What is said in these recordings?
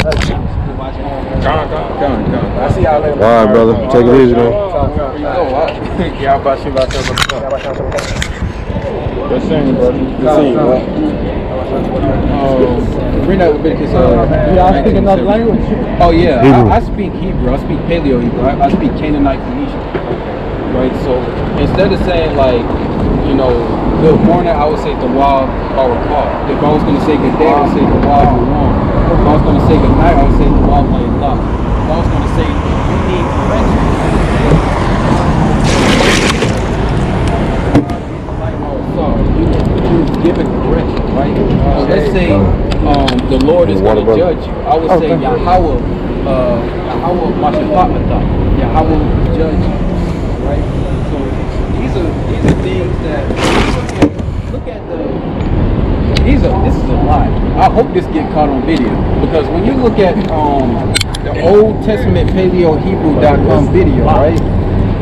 I see y'all later. All right, brother. Take it easy, though. Yeah, I'm about to Good seeing, brother. Good seeing, bro. Bring up Leviticus. Y'all speak another language? Oh, yeah. I speak Hebrew. I speak Paleo Hebrew. I speak Canaanite Phoenician. Right? So instead of saying, like, you know, good morning, I would say the wild or call. If I was going to say good day, I would say the wild or warm. If I was going to say good night, I would say the wild like love. If I was going to say you need correction, given correction, right? So let's say the Lord is going to judge you. I would say Yahweh Mashapatata. Yahweh will judge you, right? So these are things that look at this is a lie. I hope this get caught on video, because when you look at the Old Testament PaleoHebrew.com video, right?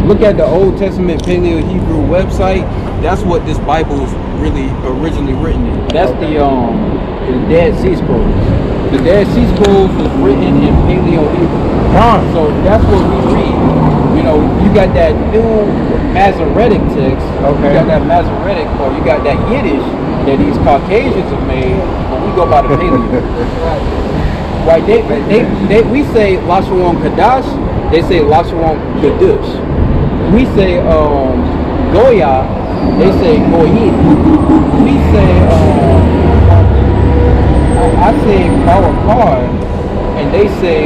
Look at the Old Testament Paleo Hebrew website. That's what this Bible is really originally written in. That's the Dead Sea Scrolls. The Dead Sea Scrolls was written in Paleo Hebrew. So that's what we read. You know, you got that new Masoretic text. You got that Masoretic, or you got that Yiddish that these Caucasians have made. But we go by the Paleo. Right? We say Lasharon Kadash. They say Lasharon Kadush. We say Goya, they say Goyin. We say I say Kawakar, and they say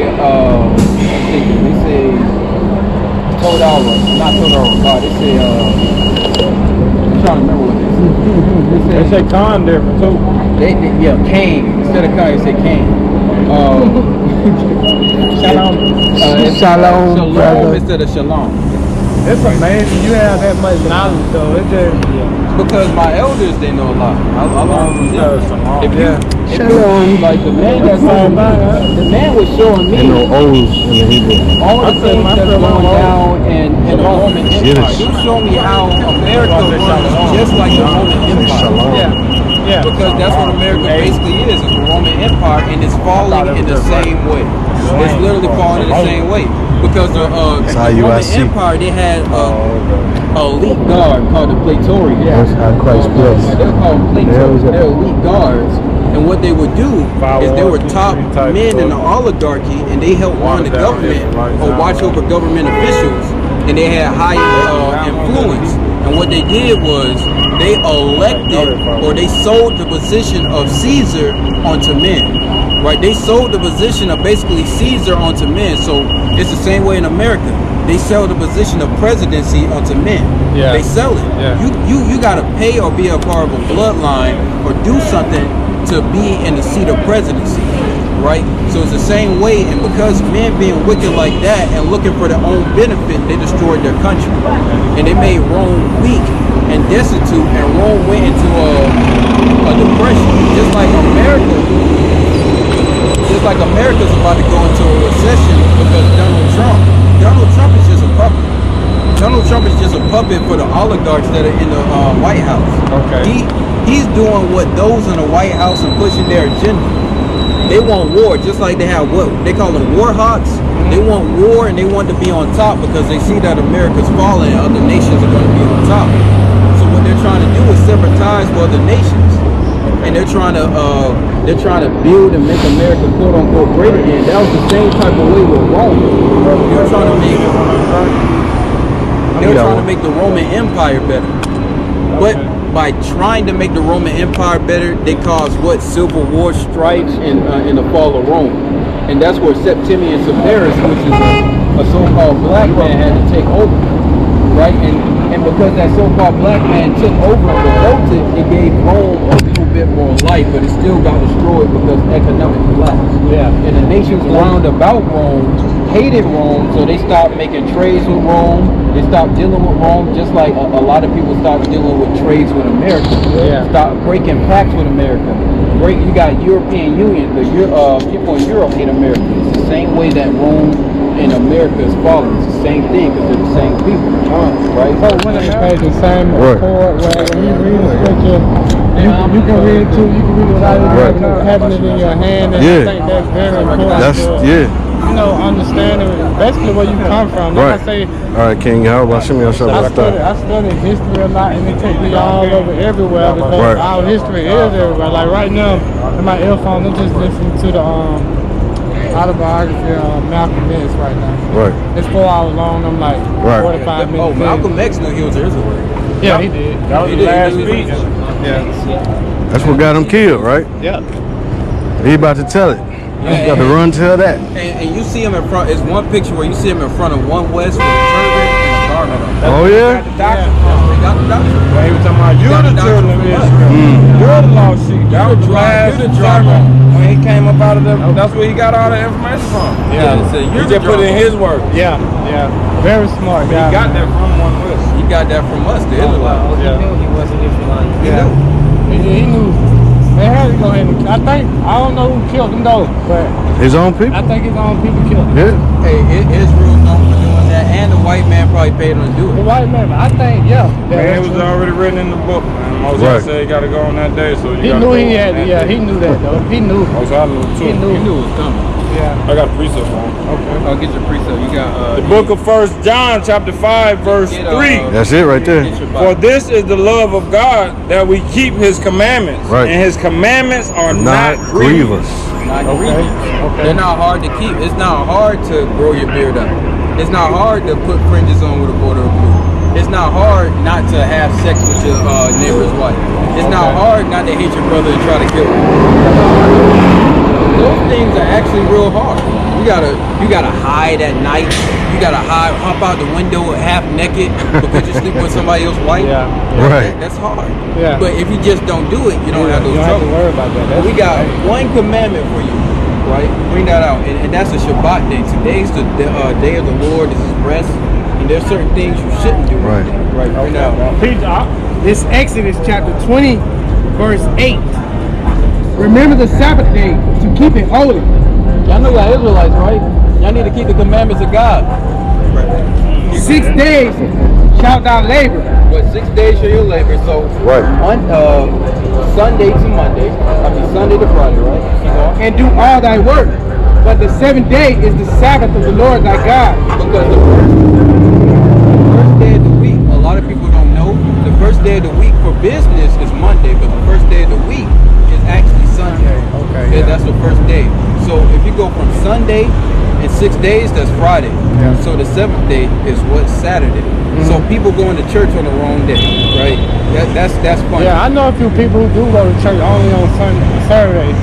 Todara, not Todara, they say I'm trying to remember what They say Khan different too. Yeah, Cain. Instead of Khan, they say Cain. Shalom. Shalom instead of Shalom. It's amazing you have that much knowledge, though. It's just because my elders, they know a lot. I learned Shalom. Like the man was showing me. They know O's in the Hebrew. All the things that's going down in the Roman Empire. He showed me how America runs just like the Roman Empire. Yeah. Because that's what America basically is. It's a Roman Empire, and it's falling in the same way. It's literally falling in the same way. Because the Roman Empire, they had a elite guard called the Praetorians. That's how Christ blessed. They're called Praetorians. They're elite guards. And what they would do is they were top men in the oligarchy, and they helped run the government or watch over government officials, and they had high influence. And what they did was they elected, or they sold the position of Caesar onto men. Right? They sold the position of basically Caesar onto men. So it's the same way in America. They sell the position of presidency onto men. Yeah. They sell it. Yeah. You gotta pay or be a part of a bloodline or do something to be in the seat of presidency. Right? So it's the same way, and because men being wicked like that and looking for their own benefit, they destroyed their country. And they made Rome weak and destitute, and Rome went into a depression. Just like America's about to go into a recession because Donald Trump is just a puppet. Donald Trump is just a puppet for the oligarchs that are in the White House. Okay. He's doing what those in the White House are pushing their agenda. They want war, just like they have what they call them war hawks. They want war, and they want to be on top because they see that America's falling and other nations are going to be on top. So what they're trying to do is sever ties with other nations, and they're trying to build and make America quote unquote great again. That was the same type of way with Rome. They were trying to make the Roman Empire better, but by trying to make the Roman Empire better, they caused civil war, strikes, in the fall of Rome. And that's where Septimius Severus, which is a so-called black man, had to take over, right? And because that so-called black man took over and revolted, it gave Rome a little bit more life, but it still got destroyed because economic collapse. Yeah. And the nations round about Rome hated Rome, so they stopped making trades with Rome. They stopped dealing with Rome, just like a lot of people stopped dealing with trades with America. Yeah. Stop breaking pacts with America. You got European Union. The people in Europe hate America. It's the same way that Rome and America is falling. It's the same thing because they're the same people, right? So when it pays the same Right. accord, where when you read the scripture, you can read it too. You can read it without even having it in your hand. And Yeah. I think that's very important. That's to, You know, understanding basically where you come from. Like right. I say, All right, King. How about Shimmy? I study history a lot, and it takes me all over everywhere because Right. our history is everywhere. Like right now, in my earphone, I'm just listening to the autobiography of Malcolm X right now. Right. It's 4 hours long. I'm like Right. 45 minutes. Oh, Malcolm X knew he was an Israelite. Yeah, he did. That was He the did. last He was speech. Yeah. That's what got him killed, right? Yeah. He about to tell it. He got to run tell that. And you see him in front. It's one picture where you see him in front of One West with a turban and a garment on. Oh yeah. They got the doctor. When he was talking about, you're the children of Israel. You're the lost sheep. That was the last You're the drama. sermon when he came up out of the, that's where he got all the information from. Yeah, He just put it in his words. Yeah. Very smart He guy. got that from One West. He got that from us, the Israelites. Yeah. He wasn't Israelite. Yeah. He knew. They had to go ahead and I don't know who killed him though, but His own people. I think his own people killed him. Yeah. Hey, Israel's known for doing that, and the white man probably paid him to do The it. white man, I think, yeah. Man, it was already written in the book, man. Moses Right. said he got to go on that day, so you He got to knew go he on had, that yeah, day. he knew that though. He knew. Moses, I knew too. He knew. You knew it was coming. Yeah. I got a precept for him. I'll get your precept. You got The book of 1 John, chapter 5, verse 3. That's it right there. For this is the love of God, that we keep his commandments. Right. And his commandments are Not grievous. Not grievous. They're not hard to keep. It's not hard to grow your beard up. It's not hard to put fringes on with a border of blue. It's not hard not to have sex with your neighbor's wife. It's not hard not to hate your brother and try to kill him. Those things are actually real hard. You gotta hide at night. You gotta hop out the window half naked because you sleep with somebody else's wife. Yeah. Right. That's hard. Yeah. But if you just don't do it, you don't have those You don't have to troubles. worry about that. But we got one commandment for you, right? Bring that out, and that's a Shabbat day. Today's the day of the Lord. This is rest, and there's certain things you shouldn't do. Right. Right. Bring that out. This Exodus chapter 20, verse 8. Remember the Sabbath day to keep it holy. Y'all know y'all Israelites, right? Y'all need to keep the commandments of God. 6 days shalt thou labor. But 6 days shall your labor. So Right. Sunday to Monday. Sunday to Friday, right? And do all thy work. But the 7th day is the Sabbath of the Lord thy God. Because the first day of the week, a lot of people don't know. The first day of the week for business is Monday, but the first day of the week is actually Sunday. Okay, Yeah, yeah. that's the first day. So if you go from Sunday in 6 days, that's Friday. Yeah. So the 7th day is what? Saturday. So people going to church on the wrong day, right? That's funny. Yeah, I know a few people who do go to church only on Saturday.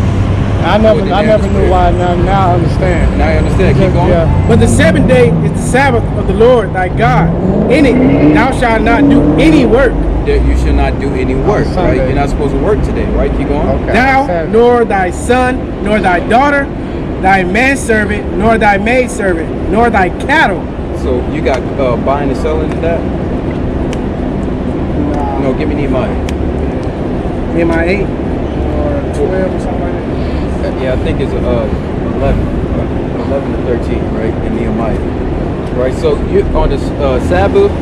I never knew why. Now I understand. Now you understand. Keep going. Yeah. But the 7th day is the Sabbath of the Lord thy God. In it thou shalt not do any work. That you should not do any work, right? Sunday. You're not supposed to work today, right? Keep going. Thou, Thou, nor thy son, nor thy daughter, thy manservant, nor thy maidservant, nor thy cattle. So you got buying and selling in that? No, give me Nehemiah. Am I 8 or 12 or something like that? Yeah, I think it's 11 to 13, right? In Nehemiah. Right, so you on the Sabbath,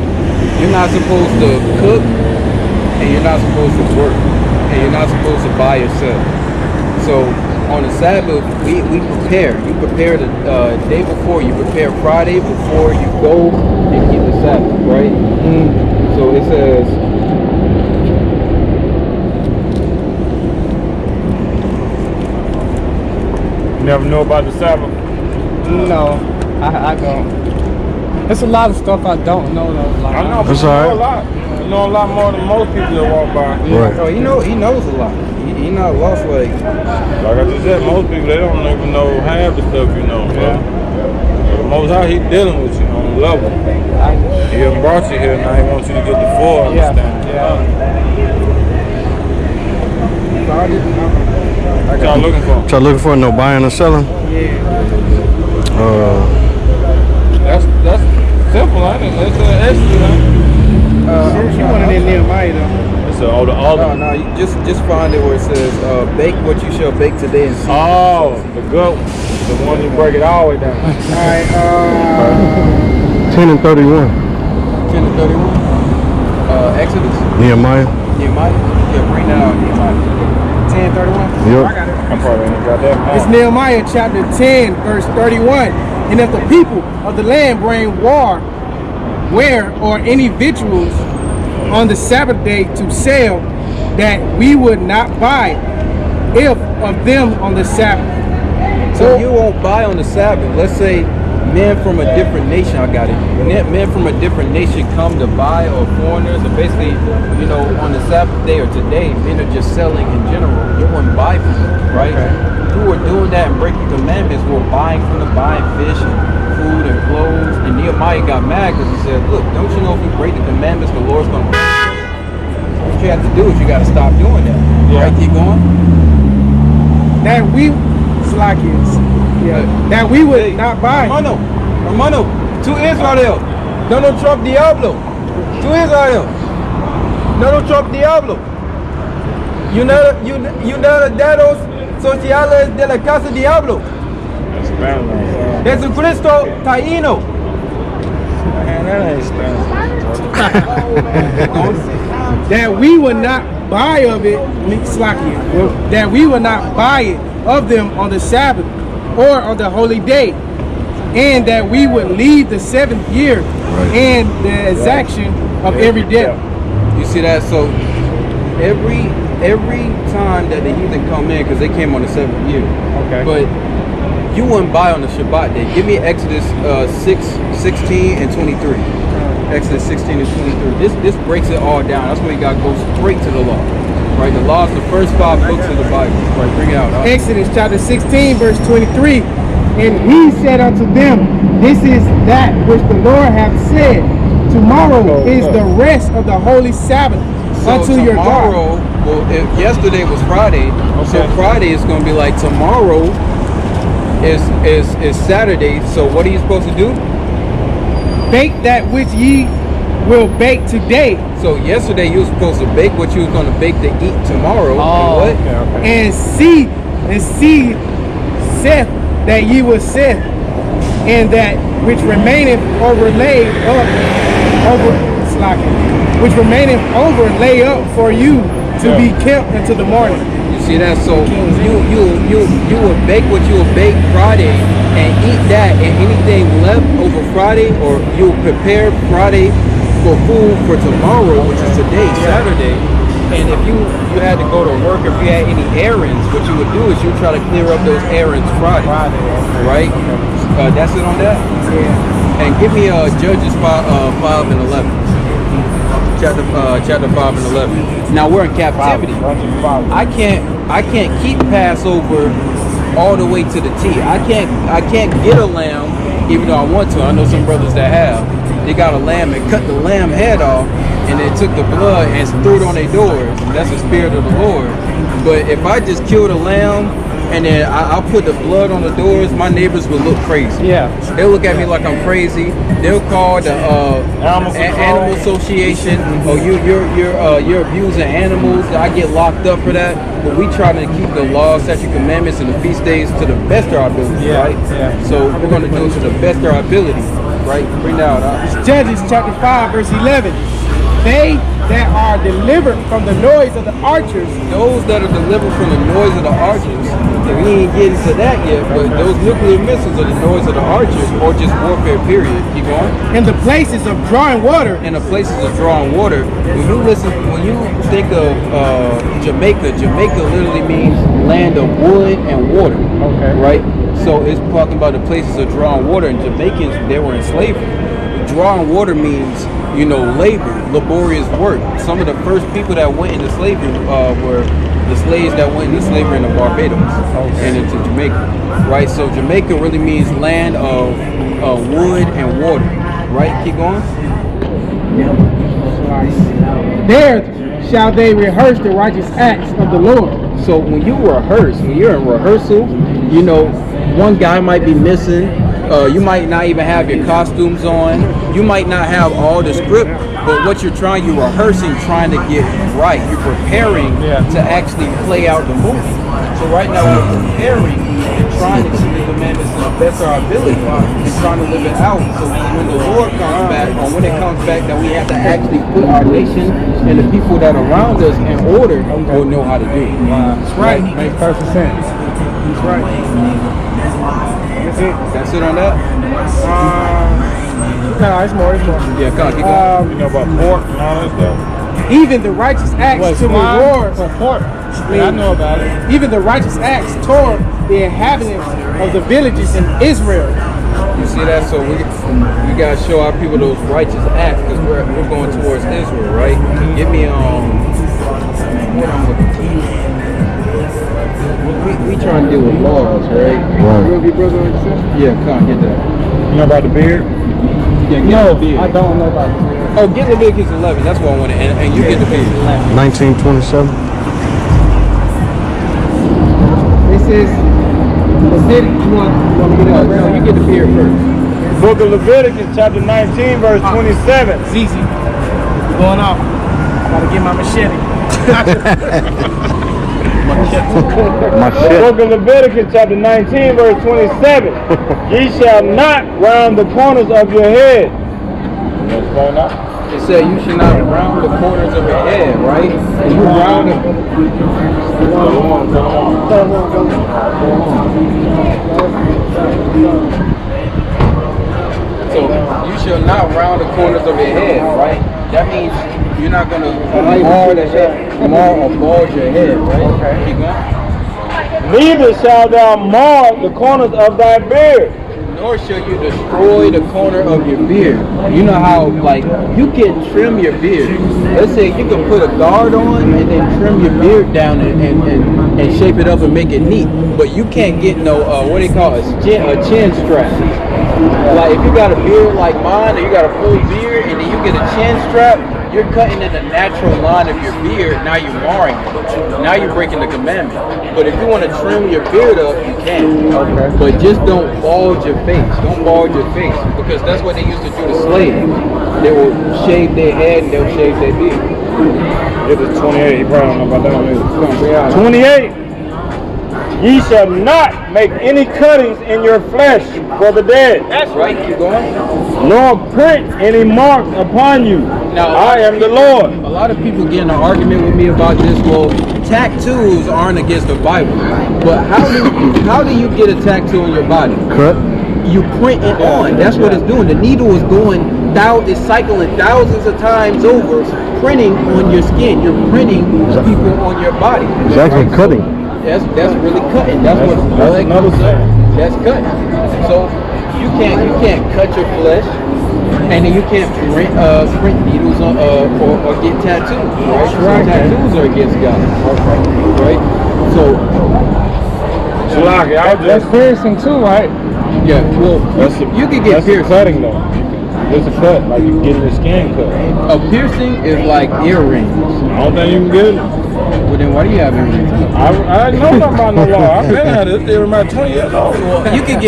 you're not supposed to cook, and you're not supposed to work, and you're not supposed to buy or sell. So on the Sabbath, we prepare. You prepare the day before. You prepare Friday before you go and keep the Sabbath, right? So it says, You never know about the Sabbath. No, I don't. There's a lot of stuff I don't know though. Like, I know, but That's you know all a lot. You know a lot more than most people that walk by. Right. oh, he knows a lot. He not lost like. Like I just said, most people, they don't even know half the stuff you know. Yeah. So, most how he dealing with you on the level. He done brought you here, now he wants you to get the full Yeah. understanding. What y'all looking for? Y'all looking for no buying or selling? That's simple, ain't it? It's an extra, huh? She wanted in Nehemiah though. It's all the No, you just find it where it says, bake what you shall bake today and see. Oh, the goat. The one you break it all the way down. All right. 10 and 31. 10 to 31. Exodus. Nehemiah. Nehemiah. Yeah, bring that out. Nehemiah. 10:31. Yep. I got it. I probably ain't got that. It's Nehemiah chapter 10, verse 31. And if the people of the land bring ware or any victuals on the Sabbath day to sell, that we would not buy if of them on the Sabbath. So you won't buy on the Sabbath. Let's say men from a different nation, I got it. Men from a different nation come to buy, or foreigners, or basically, you know, on the Sabbath day or today, men are just selling in general. You wouldn't buy from them, right? Who are doing that and breaking commandments were buying from them, buying fish and food and clothes. And Nehemiah got mad because he said, look, don't you know if you break the commandments, the Lord's going to break them? What you have to do is you got to stop doing that. Yeah. Right? Keep going. That we, that we would not buy. Hermano, tu Israel, Donald Trump Diablo, tu Israel, Donald Trump Diablo. Unidos Sociales de la Casa Diablo. That's Spanish. Jesucristo Taíno. Man, that ain't Spanish. That we would not buy of it, that we would not buy it of them on the Sabbath or on the holy day, and that we would leave the 7th year and the exaction of every debt. You see that? So every time that the heathen come in, because they came on the 7th year, Okay. but you wouldn't buy on the Shabbat day. Give me Exodus 16 and 23. Exodus 16 and 23. This breaks it all down. That's why you got to go straight to the law. Right? The law is the first 5 books of the Bible. Right? Bring it out. Exodus chapter 16, verse 23. And he said unto them, this is that which the Lord hath said. Tomorrow is the rest of the holy Sabbath unto your God. Tomorrow, well, if yesterday was Friday, so Friday is going to be like tomorrow is Saturday. So what are you supposed to do? Bake that which ye will bake today, So yesterday you were supposed to bake what you was going to bake to eat tomorrow. Oh, And what? and see saith that ye will set, and that which remaineth overlaid up for you to be kept until the morning. You see that? So you would bake what you would bake Friday and eat that, and anything left over Friday, or you would prepare Friday for food for tomorrow, which is today, Saturday. And if you had to go to work, if you had any errands, what you would do is you try to clear up those errands Friday, right? That's it on that. Yeah. And give me Judges 5 and 11. Chapter 5 and 11. Now we're in captivity. I can't keep Passover all the way to the T. I can't get a lamb, even though I want to. I know some brothers that have. They got a lamb and cut the lamb head off, and they took the blood and threw it on their doors. That's the spirit of the Lord. But if I just killed a lamb and then I put the blood on the doors, my neighbors would look crazy. Yeah. They'll look at me like I'm crazy. They'll call the animal association. Oh, you're abusing animals. I get locked up for that. But we try to keep the laws, statute, commandments, and the feast days to the best of our ability, right? Yeah. So we're going to do it to the best of our ability, right? Bring that out. Judges chapter 5, verse 11. They that are delivered from the noise of the archers, Those that are delivered from the noise of the archers, we ain't getting to that yet, but those nuclear missiles are the noise of the archers, or just warfare, period. Keep going. in the places of drawing water, In the places of drawing water, when you think of Jamaica literally means land of wood and water. Okay. Right? So it's talking about the places of drawing water, and Jamaicans, they were in slavery. Drawing water means, labor, laborious work. Some of the first people that went into slavery were the slaves that went into slavery in the Barbados and into Jamaica, right? So Jamaica really means land of wood and water, right? Keep going. there shall they rehearse the righteous acts of the Lord. So when you're in rehearsal, one guy might be missing. You might not even have your costumes on. You might not have all the script, but what you're rehearsing, trying to get right. You're preparing to actually play out the movie. So right now we're preparing trying to keep the commandments to the best of our ability and trying to live it out. So when the Lord comes back, or when it comes back that we have to actually put our nation and the people that are around us in order, we'll know how to do it. That's right. Makes perfect sense. That's right. That's it. That's it on that? No, it's more. Yeah, come on, keep going. You know about pork and all that stuff? Even the righteous acts to reward. Support. I know about it. Even the righteous acts toward the inhabitants of the villages in Israel. You see that? So we gotta show our people those righteous acts because we're going towards Israel, right? Give me what I'm looking for. We trying to deal with laws, right? Yeah, come on, get that. You know about the beard? Yeah, get the beard. I don't know about it. Oh, get Leviticus 11. That's what I wanted, and you get the beard. 1927. This is Leviticus. You want me to get it? No, you get the beard first. Book of Leviticus, chapter 19, verse 27. It's easy. Going off. Gotta get my machete. My The shit. book of Leviticus, chapter 19, verse 27. Ye shall not round the corners of your head. You explain that? It said you should not round the corners of your head, right? If you round it. So you shall not round the corners of your head, right? That means you're not gonna mar the head, mar or bulge your head, right? Okay. Keep going. Neither shalt thou mar the corners of thy beard. Nor shall you destroy the corner of your beard. You know how, like, you can trim your beard. Let's say you can put a guard on and then trim your beard down and shape it up and make it neat. But you can't get no, what do they call it, a chin strap. Like, if you got a beard like mine, or you got a full beard, and then you get a chin strap, you're cutting in the natural line of your beard. Now you're marring it. Now you're breaking the commandment. But if you want to trim your beard up, you can. Okay. But just don't bulge your face. Don't bulge your face, because that's what they used to do to slaves. They will shave their head and they'll shave their beard. It is 28. He probably don't know about that one either. 28. Ye shall not make any cuttings in your flesh for the dead, That's right. Keep going. nor print any marks upon you. Now, I am the Lord. A lot of people get in an argument with me about this. Well, tattoos aren't against the Bible, but how do you get a tattoo on your body? Cut. You print it on. That's what it's doing. The needle is going it's cycling thousands of times over, printing on your skin. You're printing people on your body. It's actually cutting. That's really cutting. That's another thing. That's cutting. So you can't cut your flesh, and then you can't print needles on or get tattoos. Right? So tattoos are against God. Right? So That's piercing too, right? yeah. Well, you can get that's a piercing. cutting though. It's a cut, like you getting your skin cut. A piercing is like earrings. I don't think you can get it. Well, then why do you have earrings? I know nothing about no law. I've been at this ear about 20 years old. Well, you could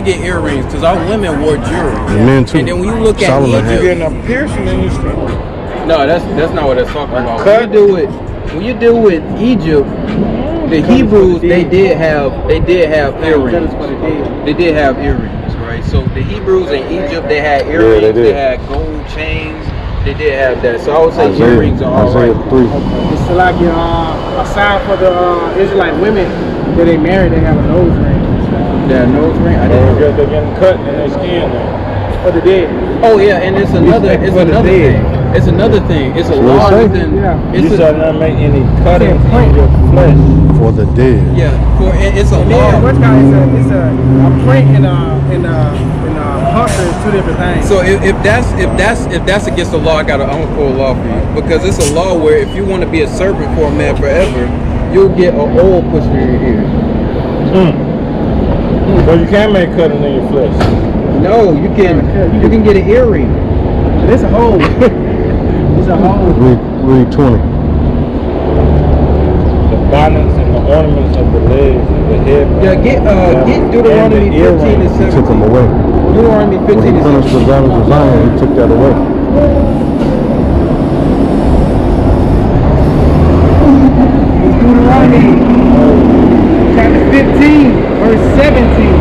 get earrings because our women wore jewelry. Men too. And then when you look at Solomon You had. Egypt, getting a piercing in your skin. no, that's not what it's talking about. Cut. When you deal with Egypt, the Hebrews they did have earrings. They did have earrings, right? So the Hebrews in Egypt they had earrings. they did. They had gold chains. They did have that. So I would say Isaiah, earrings are all Isaiah right. 3. It's like a sign for the Israelite women that they marry. They have a nose ring That nose ring. I didn't know. Because they're getting cut in their skin now. for the dead. Oh yeah, and it's another thing. It's another thing. It's a what it law say? within. Yeah. It's You a, shall not make any cuttings in your flesh. For the dead. it's a And law. then what's called it's a print and hunter is two different things. So if that's against the law, I'm gonna pull a law for you, because it's a law where if you want to be a servant for a man forever, you'll get an oil pushed in your ear. So you can't make cuttings in your flesh. No, you can get an earring. But it's a hole. It's a hole. Read 20. The bonnets and the ornaments of the legs and the head. Yeah, get Deuteronomy 15 and He took 17. them away. Deuteronomy When 15 he and finished 17. the daughters of Zion, he took that away. Deuteronomy chapter 15, verse 17. 17.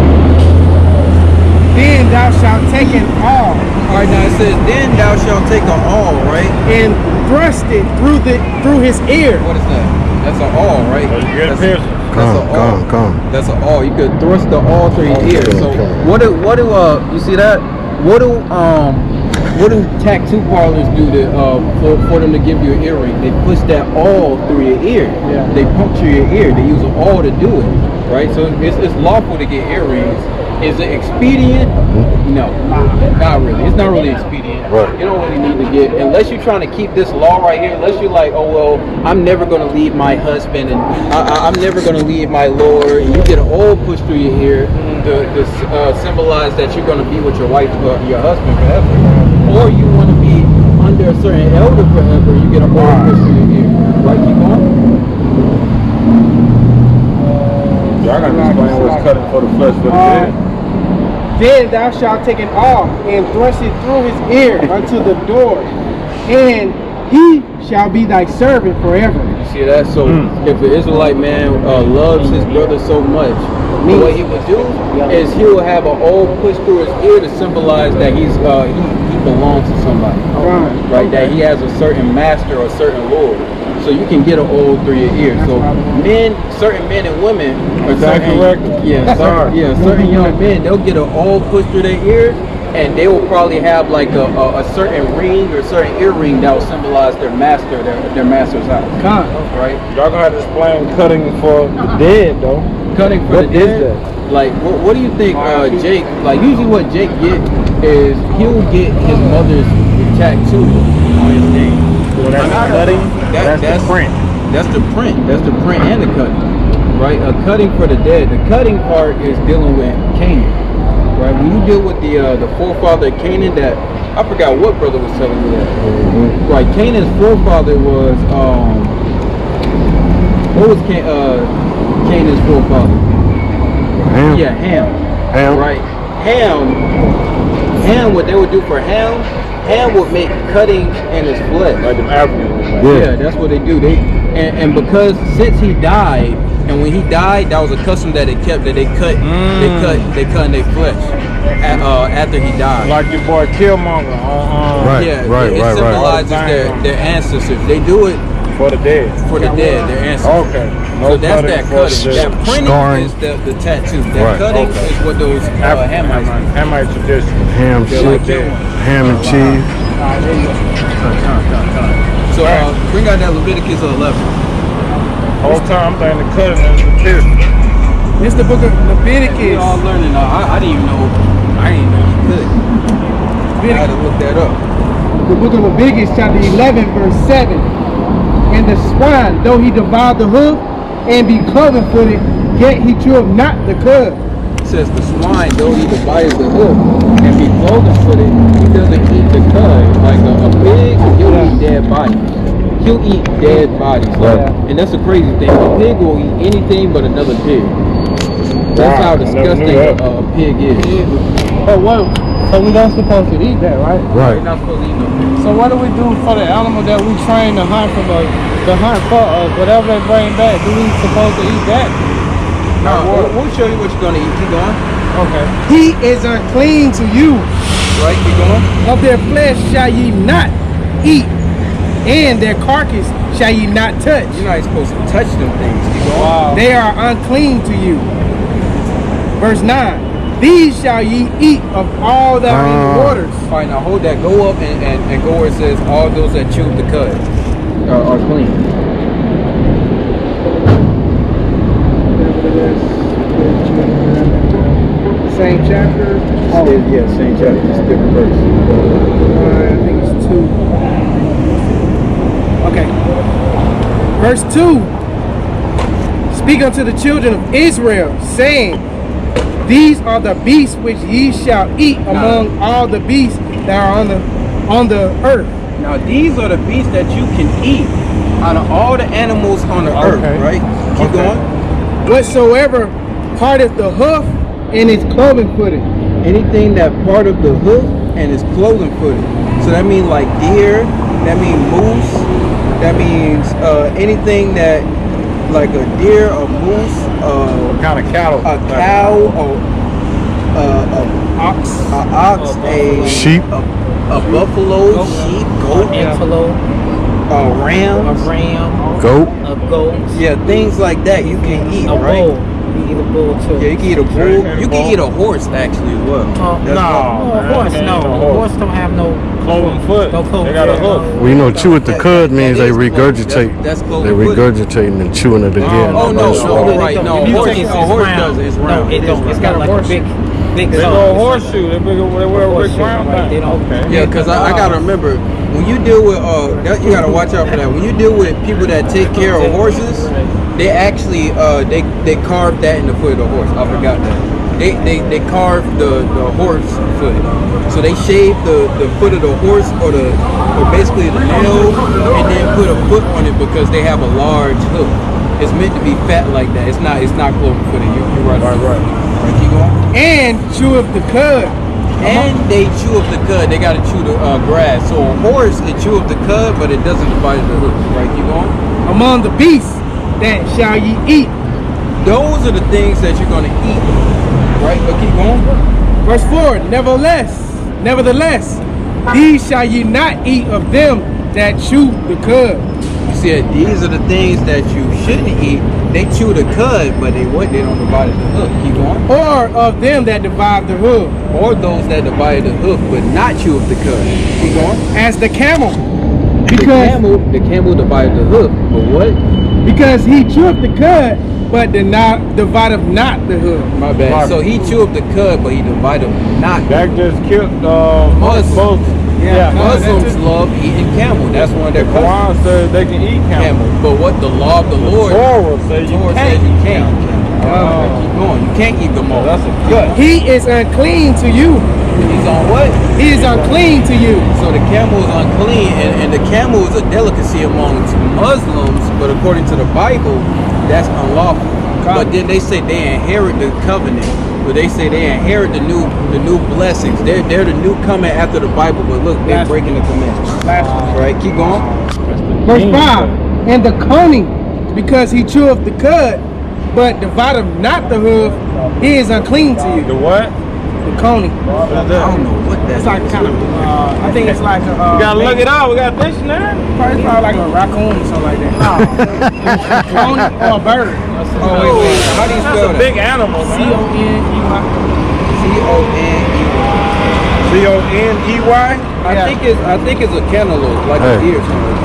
Then thou shalt take an awl All right, now it says, then thou shalt take an awl, right? and thrust it through his ear. What is that? That's an awl, right? You get a That's- piercing. That's an awl. That's an awl. You could thrust the awl through your ear. So what do you see that? What do tattoo parlors do to for them to give you an earring? They push that awl through your ear. Yeah. They puncture your ear. They use an awl to do it, right? So it's lawful to get earrings. Is it expedient? No, not really. It's not really expedient. Right. You don't really need to get, unless you're trying to keep this law right here, unless you're like, oh, well, I'm never going to leave my husband and I'm never going to leave my Lord. And you get an oil pushed through your ear to symbolize that you're going to be with your wife, your husband forever. Or you want to be under a certain elder forever, you get an oil pushed through your ear. Right, keep going. Y'all gotta explain what's cutting for the flesh for the dead. Then thou shalt take an awl and thrust it through his ear unto the door, and he shall be thy servant forever. You see that? So if the Israelite man loves his brother so much, what he would do is he will have an oil pushed through his ear to symbolize that he belongs to somebody, right? That he has a certain master or a certain lord. So you can get an oil through your ear. So certain men and women, certain young men, they'll get an oil pushed through their ears, and they will probably have like a certain ring or certain earring that will symbolize their master, their master's house. Right? Y'all gonna have to explain cutting for the dead though. Cutting for What the is dead. that? Like, what do you think, Jake? Like, usually what Jake get is he'll get his mother's tattoo on his name. Well, that's cutting. That's the print. That's the print. That's the print and the cutting. Right? A cutting for the dead. The cutting part is dealing with Canaan. Right? When you deal with the forefather of Canaan, that I forgot what brother was telling me that. Right? Canaan's forefather was what was Canaan's forefather? Ham. Yeah, Ham. Ham. Right. Ham. What they would do for Ham would make cuttings in his flesh. Like them Africans. Yeah, that's what they do. And because since he died, and when he died, that was a custom that they kept, that they cut in their flesh after he died. Like your boy Killmonger. Right, Yeah, right, it right, symbolizes their ancestors. They do it For the dead. for the dead, their ancestors. Okay. So that's that for the cutting. dead. That printing Scarring. is the tattoo. That Right. cutting Okay. is what those Hamites do. Hamite tradition. Ham, They're like cheese, that. ham and cheese. So bring out that Leviticus 11. Whole time I'm thinking the cutting is the piercing. This is the book of We Leviticus. all learning. I didn't even know. I didn't know you could. I had to look that up. The book of Leviticus, chapter 11, verse 7. And the swine, though he devour the hoof and be cloven-footed, yet he cheweth not the cud. It says the swine, though he divides the hoof and be cloven-footed, he doesn't eat the cud. Like a pig, he'll eat dead bodies. He'll eat dead bodies. Like, and that's the crazy thing. A pig will eat anything but another pig. That's how Wow, I never disgusting knew that. a pig is. But what? So we not supposed to eat that, right? You're Right. not supposed to eat no pig. So what do we do for the animal that we train to hunt from us? To hunt for us, whatever they bring back, do we supposed to eat that? No, we'll show you what you're going to eat. Keep going. Okay. He is unclean to you. Right? Keep going. Of their flesh shall ye not eat, and their carcass shall ye not touch. You're not supposed to touch them things. Keep going. Wow. They are unclean to you. Verse 9. These shall ye eat of all that are in the waters. All right, now hold that. Go up and go where it says all those that chew the cud are clean. Same chapter. Yeah, same chapter, just different verse. I think it's 2. Okay. Verse 2. Speak unto the children of Israel, saying, These are the beasts which ye shall eat among all the beasts that are on the earth. Now these are the beasts that you can eat out of all the animals on the earth, right? Keep going. Whatsoever parteth the hoof and is cloven-footed. Anything that part of the hoof and is cloven footed. So that means like deer, that means moose, that means anything that like a deer, a moose, What kind of cattle? a cow, a ox, a Sheep. a buffalo, sheep, goat, Antelope, a ram, a ram, Goat. a goat, yeah, things like that you can eat, a right? bull. You eat a bull too. Yeah, you can eat a bull. You can eat a horse actually as well. That's No, a horse, no. A horse don't have no Cloven foot. No cloven They got a foot, hoof. no. Well, you know, chew with the That- cud that means they is close. regurgitate. That's close. They regurgitating and chewing it again. Oh no, That's no, all. right, no. If you Horse, take it, a it's horse round. does it. It's No, round. it don't. It's got like a big Big song. old horseshoe. They wear a big Horseshoe, round right, they thing. don't- Okay. Yeah, because I gotta remember when you deal with you gotta watch out for that. When you deal with people that take care of horses, they actually they carve that in the foot of the horse. I forgot that. They carve the horse foot. So they shave the foot of the horse or basically the nail and then put a foot on it because they have a large hoof. It's meant to be fat like that. It's not cloven footed. You're right. Right, keep going. And chew up the cud. And they chew up the cud. They gotta chew the grass. So a horse, it chew up the cud, but it doesn't divide the hoof. Right, keep going. Among the beasts that shall ye eat. Those are the things that you're gonna eat. Right, but keep going. Verse 4, nevertheless, these shall ye not eat of them that chew the cud. You said these are the things that you shouldn't eat. They chew the cud, but they don't divide the hoof. Keep going. Or of them that divide the hoof, Or those that divide the hoof, but not chew up the cud. Keep going. as the camel. The Because camel divided the hoof, but what? because he cheweth the cud, but divideth not the hoof. My bad. So he chew up the cud, but he divided not. That just killed Muslims. both. Yeah. Muslims love eating camel. That's one of their customs. Quran says they can eat camel. Camel. But what the law of the Lord Torah says you Torah says can't you eat can't. camel. Keep going. You can't eat them all. That's a gut. He is unclean to you. He's on what? He is unclean to you. So the camel is unclean, and the camel is a delicacy amongst Muslims, but according to the Bible, that's unlawful. But then they say they inherit the covenant, but they say they inherit the new blessings. They're the new coming after the Bible, but look, they're breaking the commandments. Right? Keep going. Verse 5, and the coney, because he cheweth the cud, but divideth not the hoof, he is unclean to you. The what? The coney. What is I that? don't know what that It's like is. kind of, I think it's like a, We gotta look it up. We got a dictionary. It's probably like a raccoon or something like that. No. Coney or a bird. Oh, how do you That's spell a that? big animal, man. C-O-N-E-Y. C-O-N-E-Y. C-O-N-E-Y? I think it's a cantaloupe, like Hey. a deer or something.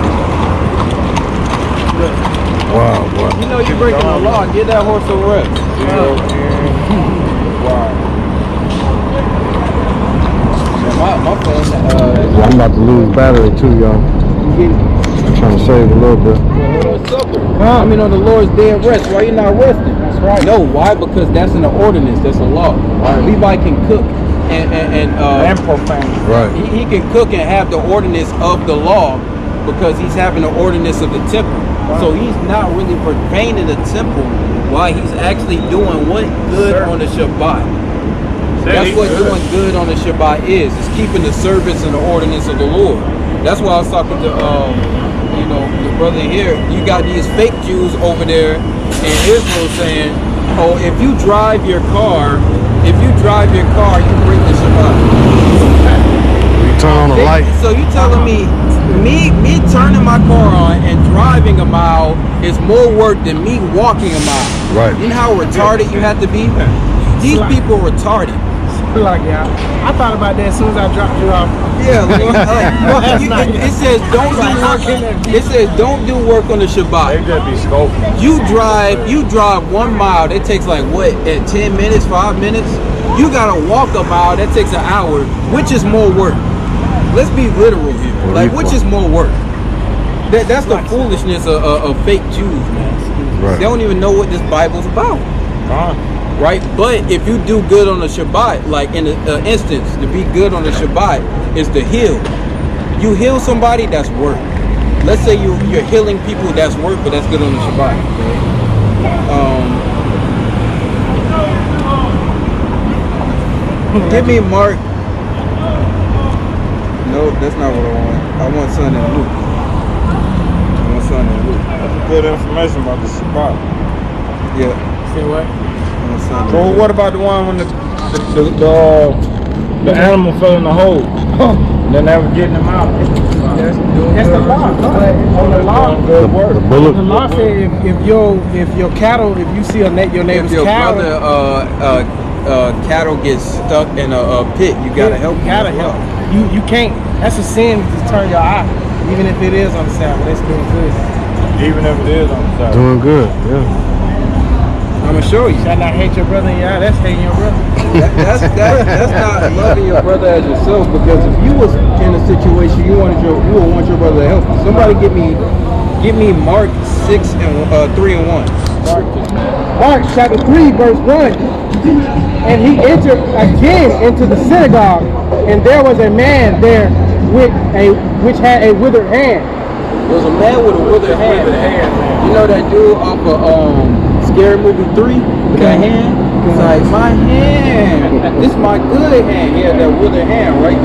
Wow, boy. You know, you're breaking the law. Give that horse a rest. My phone. Yeah, I'm about to lose battery too, y'all. I'm trying to save a little bit. I mean, on the Lord's day of rest. Why you not resting? That's right. No, why? Because that's an ordinance. That's a law. Levi can cook And profane. Right. he can cook and have the ordinance of the law because he's having the ordinance of the temple. So he's not really profaning the temple while he's actually doing what good on the Shabbat. That's what doing good on the Shabbat is keeping the service and the ordinance of the Lord. That's why I was talking to the brother here. You got these fake Jews over there in Israel saying, oh, if you drive your car, you break the Shabbat. You turn on the light. So you telling me turning my car on and driving a mile is more work than me walking a mile? Right. You know how retarded you have to be? These people are retarded. Like, yeah. I thought about that as soon as I dropped you off. Yeah, it says don't do work. It says don't do work on the They Shabbat. just be scoping. You drive 1 mile. That takes like what? At 10 minutes, 5 minutes. You gotta walk a mile. That takes an hour. Which is more work? Let's be literal here. Like, which is more work? That's the foolishness of fake Jews, man. Right. They don't even know what this Bible's about. Right? But if you do good on the Shabbat, like in an instance, to be good on the Shabbat is to heal. You heal somebody, that's work. Let's say you're healing people, that's work, but that's good on the Shabbat. Give me Mark. No, that's not what I want. I want Son and Luke. That's good information about the Shabbat. Yeah. Say what? So what about the one when the animal fell in the hole? And then they were getting him out. That's the law. On the law, Good work. The bullet. the law said if your cattle, if you see your If neighbor's your cattle, brother cattle gets stuck in a pit, you gotta help. You gotta help. You can't. That's a sin to turn your eye, even if it is on the Sabbath. That's doing good. Even if it is on the side. Doing good. Yeah. I'm gonna show you. Shall not hate your brother in your eye. That's hating your brother. That's not loving your brother as yourself. Because if you was in a situation you would want your brother to help you. Somebody give me Mark 6 and 3 and 1. Mark chapter 3 verse 1. And he entered again into the synagogue, and there was a man there which had a withered hand. There was a man with a withered hand. You know that dude off of Scary Movie 3 with that hand? It's like, my hand. This is my good hand. He had that withered hand, right?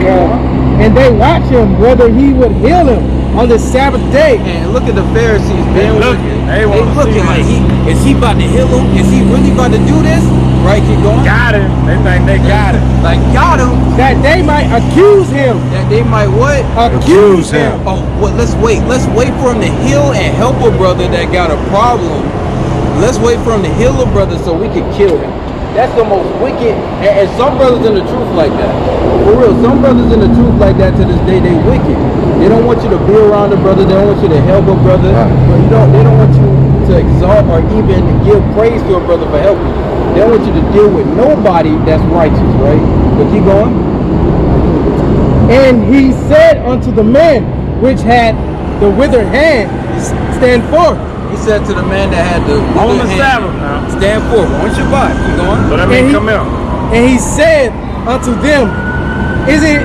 And they watched him whether he would heal him on the Sabbath day. And look at the Pharisees being looking. They looking like is he about to heal him? Is he really about to do this? Right, keep going. Got him. They think they got him. Like got him. That they might accuse him. That they might what? Accuse him. Oh, well, let's wait. Let's wait for him to heal and help a brother that got a problem. Let's wait for him to heal a brother so we can kill him. That's the most wicked. And some brothers in the truth like that. For real, some brothers in the truth like that to this day, they wicked. They don't want you to be around a brother. They don't want you to help a brother. But they don't want you to exalt or even give praise to a brother for helping you. They don't want you to deal with nobody that's righteous, right? But keep going. And he said unto the man which had the withered hand, stand forth. He said to the man that had the On withered the hand, Sabbath now. stand forth on Shabbat. Keep going. So that And means he- come out. And he said unto them, Is it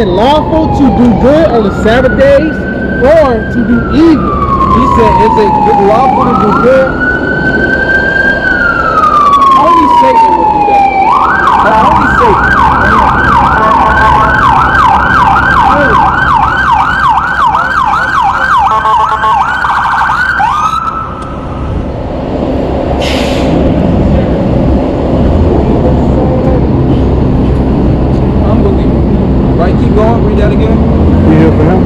lawful to do good on the Sabbath days or to do evil? He said, is it lawful to do good? Only Satan would do that. Only Satan. Unbelievable. Right, keep going. Read that again. You here for him?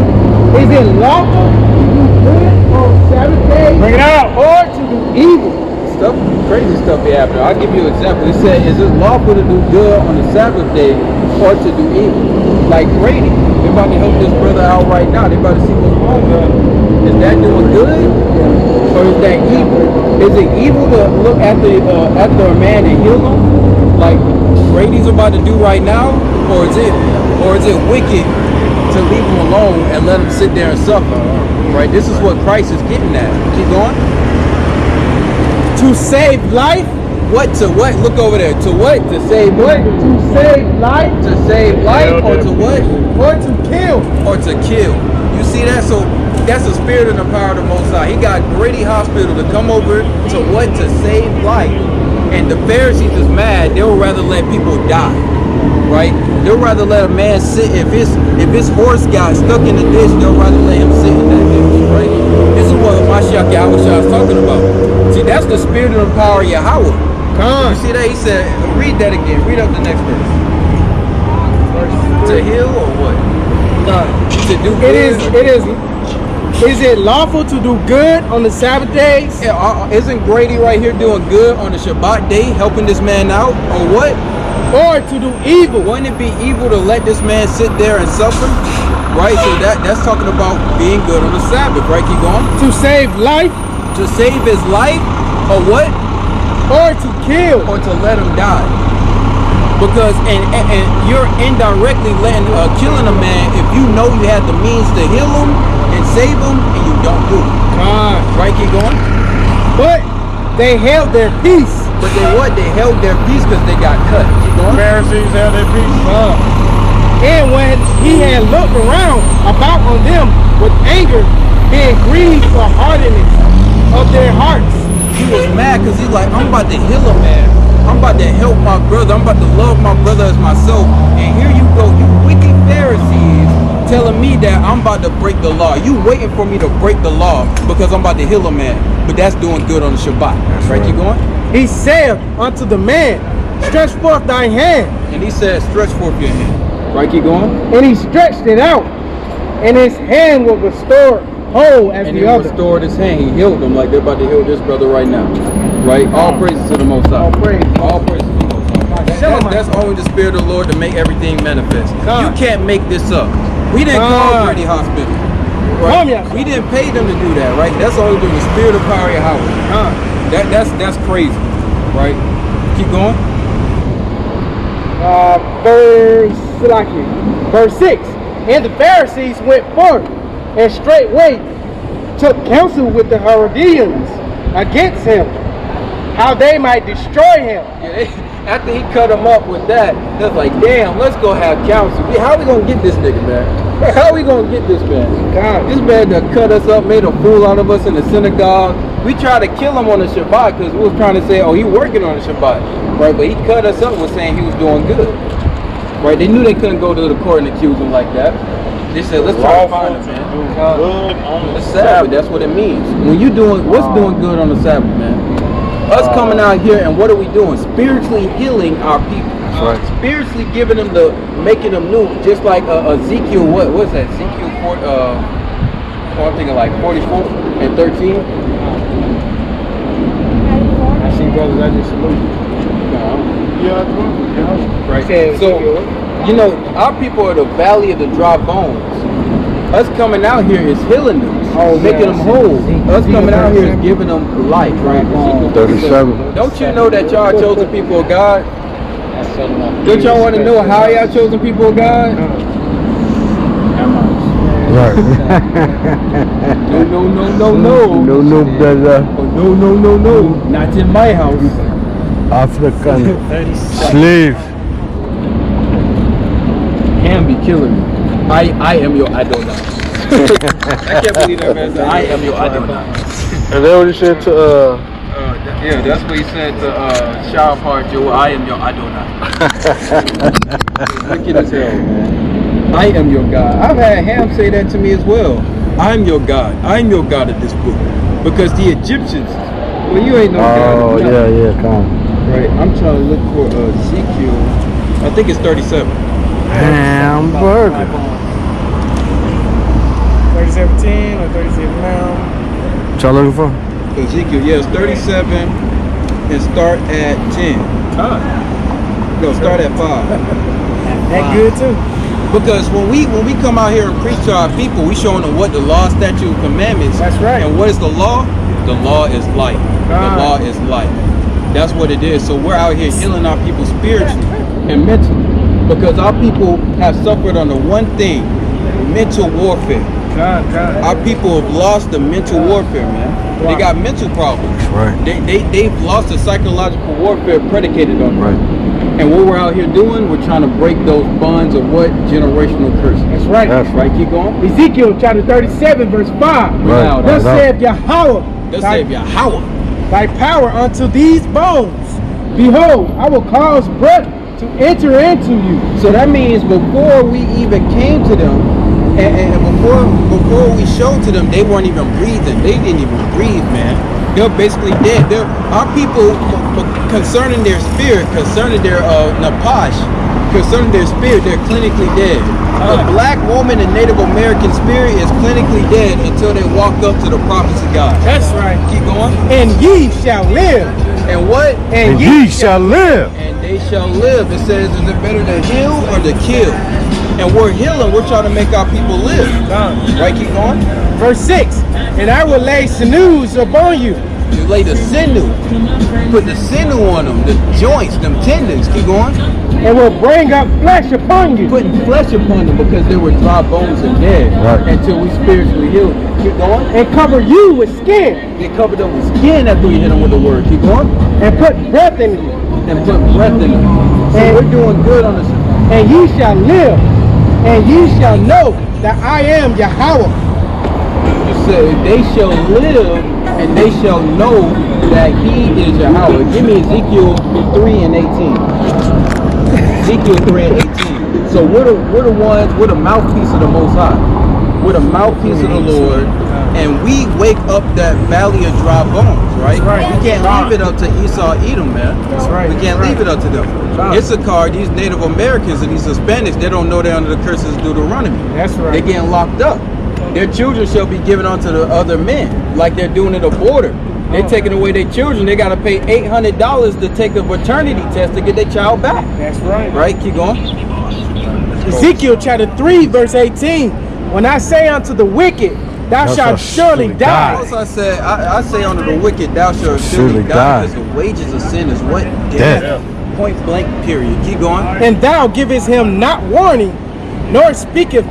Is it lawful to do good on Sabbath days Bring it out. or to do evil? Stuff, crazy stuff be happening. I'll give you an example. It said, is it lawful to do good on the Sabbath day or to do evil? Like Brady, they're about to help this brother out right now. They're about to see what's wrong with him. Is that doing good or is that evil? Is it evil to look after a man and heal him, like Brady's about to do right now, or is it wicked to leave him alone and let him sit there and suffer? Right. This is what Christ is getting at. Keep going. To save life? What to what? Look over there. To what? To save what? To save life To save life or to what? or to kill? Or to kill. You see that? So that's the spirit and the power of the Most High. He got Grady Hospital to come over to what? To save life. And the Pharisees is mad. They would rather let people die. Right? They'll rather let a man sit. If his horse got stuck in the ditch, they'll rather let him sit in that ditch. Right? This is what Mashiach Yahushua is talking about. See, that's the spirit and the power of Yahweh. You see that? He said, read that again. Read up the next verse. To heal or what? To do good. Is it lawful to do good on the Sabbath days? Yeah, isn't Grady right here doing good on the Shabbat day, helping this man out, or what? Or to do evil? Wouldn't it be evil to let this man sit there and suffer? Right, so that's talking about being good on the Sabbath, right? Keep going. To save life To save his life, or what? or to kill? Or to let him die. Because and you're indirectly killing a man if you know you have the means to heal him and save him and you don't do it. Right, keep going. But they held their peace. But they what? They held their peace because they got cut. Keep going. Pharisees held their peace. And when he had looked around about on them with anger, being grieved for hardening of their hearts. He was mad because he's like, I'm about to heal a man. I'm about to help my brother. I'm about to love my brother as myself. And here you go, you wicked Pharisees, telling me that I'm about to break the law. You waiting for me to break the law because I'm about to heal a man. But that's doing good on the Shabbat. Right, keep going. He said unto the man, stretch forth thy hand. And he said, stretch forth your hand. Right, keep going. And he stretched it out, and his hand was restored whole as And the he other. restored his hand. He healed him like they're about to heal this brother right now. Right? All praises to the Most High. All praise. All praises to the Most High. That's only the Spirit of the Lord to make everything manifest. You can't make this up. We didn't call Brady Hospital. Right? We didn't pay them to do that, right? That's only through the Spirit of power and Yahweh. That's crazy. Right? Keep going. Verse 6. And the Pharisees went forth and straightway took counsel with the Herodians against him, how they might destroy him. Yeah, after he cut him up with that, they're like, damn, let's go have counsel. How are we going to get this nigga, man? How are we going to get this man? God. This man that cut us up, made a fool out of us in the synagogue. We tried to kill him on the Shabbat because we was trying to say, oh, he working on the Shabbat. Right, but he cut us up with saying he was doing good. Right, they knew they couldn't go to the court and accuse him like that. They said, let's try to find him, man. Good on The Sabbath, that's what it means. When you doing, what's doing good on the Sabbath, man? Us coming out here and what are we doing? Spiritually healing our people. Right. Spiritually giving them making them new. Just like Ezekiel, what's that? Ezekiel 4, I'm thinking like 44 and 13. I see brothers, I just salute you. Right. So, you know, our people are the valley of the dry bones. Us coming out here is healing them, making them whole. Us coming out here is giving them life, right? 37. Don't you know that y'all are chosen people of God? Don't y'all want to know how y'all chosen people of God? Right. No, No, brother. no. Not in my house. African slave. Can be killing me. I am your Adonai. I can't believe that man said, I am your Adonai. And they already said to Yeah, that's what he said to Shah Parjo, I am your Adonai. Wicked as hell, man. I am your God. I've had Ham say that to me as well. I'm your God. I'm your God of this book. Because the Egyptians, well, you ain't no God. oh, yeah, come. Right, I'm trying to look for Ezekiel. I think it's 37. Hamburger. 37:10 or 37:11. What y'all looking for? Ezekiel, yes, 37 and start at 10. No, start at 5. That good too. Because when we come out here and preach to our people, we showing them what the law, statute, and commandments. That's right. And what is the law? The law is life. The law is life. That's what it is. So we're out here healing our people spiritually and mentally. Because our people have suffered under one thing, mental warfare. Our people have lost the mental warfare, man. They got mental problems. Right. They've lost the psychological warfare predicated on it. Right. And what we're out here doing, we're trying to break those bonds of what? Generational curses. That's right. That's Right, keep going. Ezekiel chapter 37 verse 5. Right. Thus Right. saith Yahweh, Thus saith Yahweh. thy power unto these bones. Behold, I will cause breath to enter into you. So that means before we even came to them, and before we showed to them, they weren't even breathing. They didn't even breathe, man. They're basically dead. Our people, concerning their spirit, concerning their napash, concerning their spirit, they're clinically dead. The black woman and Native American spirit is clinically dead until they walk up to the prophets of God. That's right. Keep going. And ye shall live. And what? And Ye shall live. And they shall live. It says, is it better to heal or to kill? And we're healing. We're trying to make our people live. Right? Keep going. Verse 6. And I will lay sinews upon you. You lay the sinew. Put the sinew on them. The joints, them tendons. Keep going. And will bring up flesh upon you. Putting flesh upon them because they were dry bones and dead. Right. Until we spiritually heal them. Keep going. And cover you with skin. They covered them with skin after we hit them with the word. Keep going. And put breath in you. And put breath in them. So And- we're doing good on this. And ye shall live. And ye shall know that I am Yahweh. It said, they shall live and they shall know that he is Yahweh. Give me Ezekiel 3 and 18. Ezekiel 3 and 18. So we're the ones, we're the mouthpiece of the Most High. We're the mouthpiece of the Lord, and we wake up that valley of dry bones, right? We can't leave it up to Esau, Edom, man. That's right. We can't leave it up to them. Issachar, these Native Americans and these Hispanics, they don't know they're under the curses of Deuteronomy. That's right. They're getting locked up. Their children shall be given unto the other men, like they're doing at a border. They're taking away their children. They got to pay $800 to take a paternity test to get their child back. That's right. Right? Keep going. Ezekiel chapter 3, verse 18. When I say unto the wicked, thou shalt surely die. Also, I say unto the wicked, thou shalt surely die, because the wages of sin is what? Death. Point blank, period. Keep going. And thou givest him not warning, nor speaketh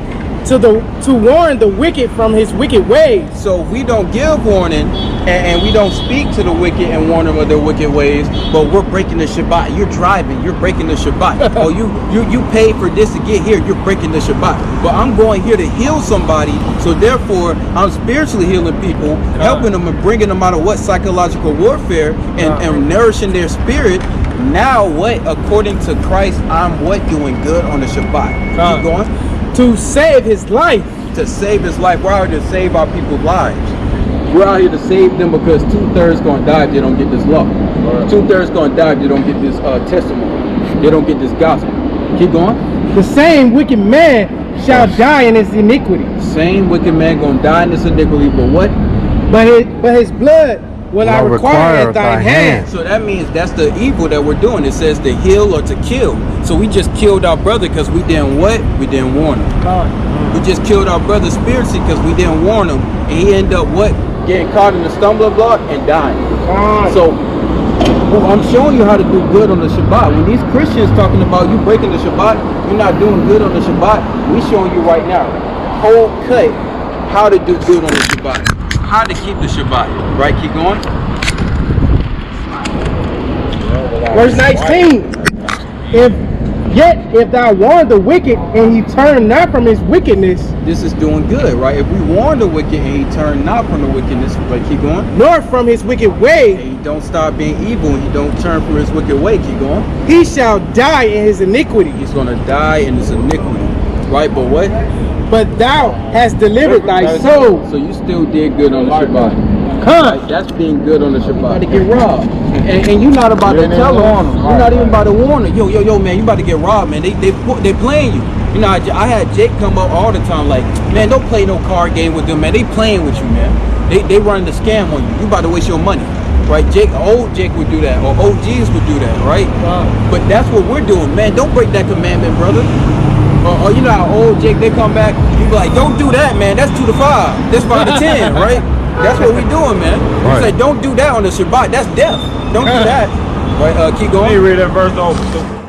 to warn the wicked from his wicked ways. So we don't give warning and we don't speak to the wicked and warn them of their wicked ways, but we're breaking the Shabbat. You're driving, you're breaking the Shabbat. Oh, you paid for this to get here, you're breaking the Shabbat. But I'm going here to heal somebody, so therefore I'm spiritually healing people, helping them and bringing them out of what? Psychological warfare and nourishing their spirit. Now what? According to Christ, I'm what? Doing good on the Shabbat. Keep going. To save his life. To save his life. We're out here to save our people's lives. We're out here to save them because 2/3 gonna die if they don't get this law. 2/3 gonna die if they don't get this testimony. They don't get this gospel. Keep going. The same wicked man shall die in his iniquity. Same wicked man gonna die in this iniquity, but what? But his blood will I require at thine hand. So that means that's the evil that we're doing. It says to heal or to kill. So we just killed our brother because we didn't what? We didn't warn him. We just killed our brother spiritually because we didn't warn him. And he ended up what? Getting caught in the stumbling block and dying. So I'm showing you how to do good on the Shabbat. When these Christians talking about you breaking the Shabbat, you're not doing good on the Shabbat, we showing you right now, whole cut, how to do good on the Shabbat. How to keep the Shabbat. Right, keep going. Verse 19. If thou warn the wicked and he turn not from his wickedness, This is doing good, right? If we warn the wicked and he turn not from the wickedness, right, keep going. nor from his wicked way, And he don't stop being evil and he don't turn from his wicked way, keep going. he shall die in his iniquity. He's gonna die in his iniquity. Right, but what? But thou hast delivered thy soul. So you still did good on the Shabbat. Huh. Right, that's being good on the Shabbat. About to get robbed. And you're not about to tell them. You're not even about to warn them. Yo, man, you about to get robbed, man. They playing you. You know, I had Jake come up all the time like, man, don't play no card game with them, man. They playing with you, man. They running the scam on you. You about to waste your money. Right, old Jake would do that, or OGs would do that, right? But that's what we're doing, man. Don't break that commandment, brother. Or you know how old Jake, they come back, you be like, don't do that, man. That's 2 to 5. That's 5 to 10, right? That's what we doing, man. Right. You say, don't do that on the Shabbat. That's death. Don't do that. Right, keep going. Let me read that verse over.